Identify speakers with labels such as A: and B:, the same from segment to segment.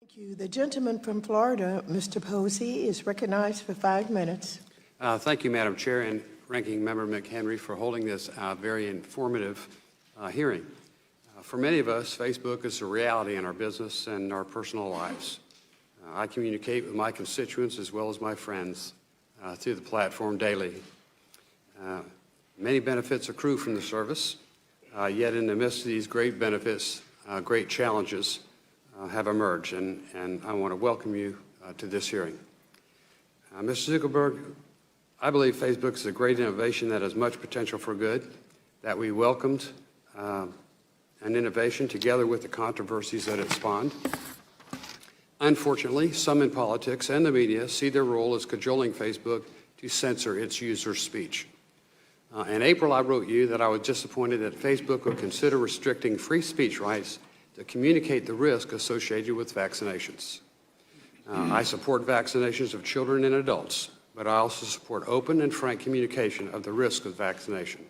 A: Thank you. The gentleman from Florida, Mr. Posey, is recognized for 5 minutes.
B: Thank you, Madam Chair, and Ranking Member McHenry for holding this very informative hearing. For many of us, Facebook is a reality in our business and our personal lives. I communicate with my constituents as well as my friends through the platform daily. Many benefits accrue from the service, yet in the midst of these great benefits, great challenges have emerged, and I want to welcome you to this hearing. Mr. Zuckerberg, I believe Facebook is a great innovation that has much potential for good, that we welcomed an innovation together with the controversies that it spawned. Unfortunately, some in politics and the media see their role as cajoling Facebook to censor its users' speech. In April, I wrote you that I was disappointed that Facebook would consider restricting free speech rights to communicate the risk associated with vaccinations. I support vaccinations of children and adults, but I also support open and frank communication of the risk of vaccination.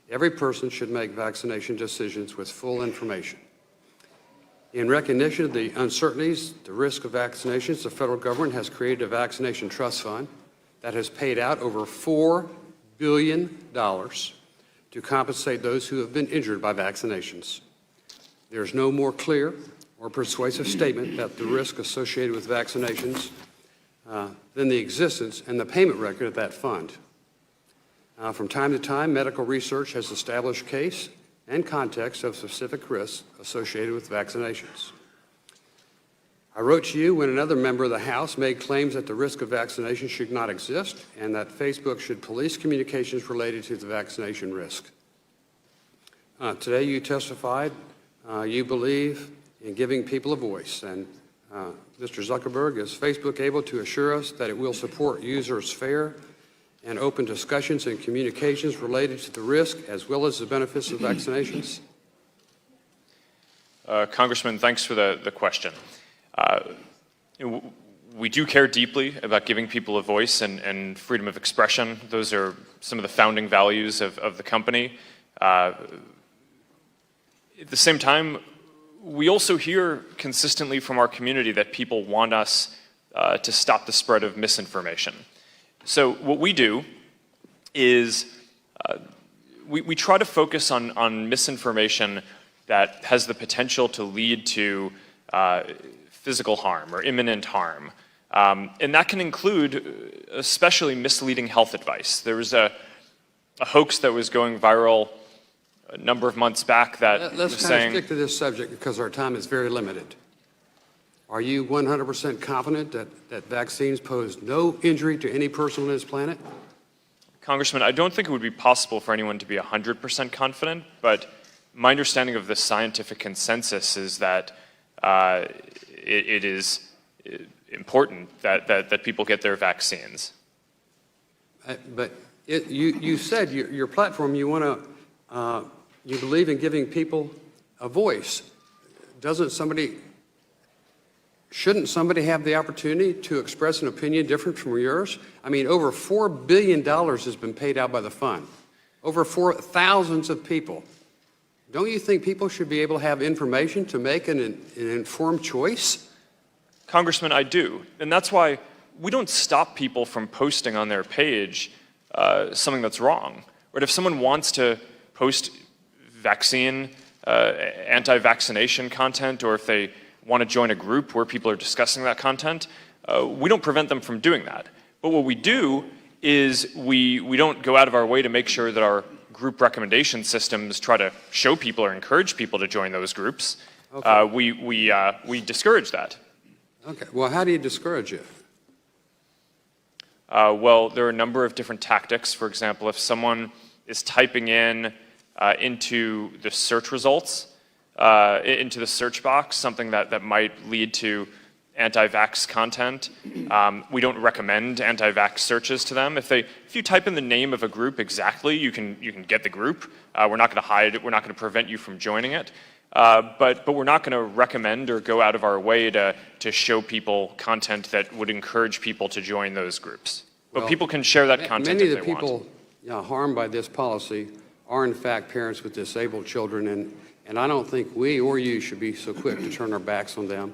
B: Every person should make vaccination decisions with full information. In recognition of the uncertainties, the risk of vaccinations, the federal government has created a vaccination trust fund that has paid out over $4 billion to compensate those who have been injured by vaccinations. There is no more clear or persuasive statement that the risk associated with vaccinations than the existence and the payment record of that fund. From time to time, medical research has established case and context of specific risks associated with vaccinations. I wrote to you when another member of the House made claims that the risk of vaccination should not exist and that Facebook should police communications related to the vaccination risk. Today you testified you believe in giving people a voice, and Mr. Zuckerberg, is Facebook able to assure us that it will support users' fair and open discussions and communications related to the risk as well as the benefits of vaccinations?
C: Congressman, thanks for the question. We do care deeply about giving people a voice and freedom of expression. Those are some of the founding values of the company. At the same time, we also hear consistently from our community that people want us to stop the spread of misinformation. So what we do is we try to focus on misinformation that has the potential to lead to physical harm or imminent harm. And that can include especially misleading health advice. There was a hoax that was going viral a number of months back that was saying...
B: Let's stick to this subject because our time is very limited. Are you 100% confident that vaccines pose no injury to any person on this planet?
C: Congressman, I don't think it would be possible for anyone to be 100% confident, but my understanding of the scientific consensus is that it is important that people get their vaccines.
B: But you said your platform, you want to, you believe in giving people a voice. Shouldn't somebody have the opportunity to express an opinion different from yours? I mean, over $4 billion has been paid out by the fund. Over thousands of people. Don't you think people should be able to have information to make an informed choice?
C: Congressman, I do. And that's why we don't stop people from posting on their page something that's wrong. But if someone wants to post vaccine, anti-vaccination content, or if they want to join a group where people are discussing that content, we don't prevent them from doing that. But what we do is we don't go out of our way to make sure that our group recommendation systems try to show people or encourage people to join those groups. Okay. We discourage that.
B: Okay. Well, how do you discourage it?
C: Well, there are a number of different tactics. For example, if someone is typing in into the search results, into the search box, something that might lead to anti-vax content. We don't recommend anti-vax searches to them. If you type in the name of a group exactly, you can get the group. We're not going to hide it. We're not going to prevent you from joining it. But we're not going to recommend or go out of our way to show people content that would encourage people to join those groups. But well, people can share that content if they want.
B: Many of the people harmed by this policy are in fact parents with disabled children, and I don't think we or you should be so quick to turn our backs on them.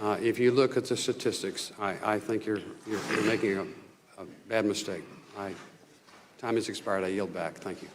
B: If you look at the statistics, I think you're making a bad mistake. Time has expired. I yield back. Thank you.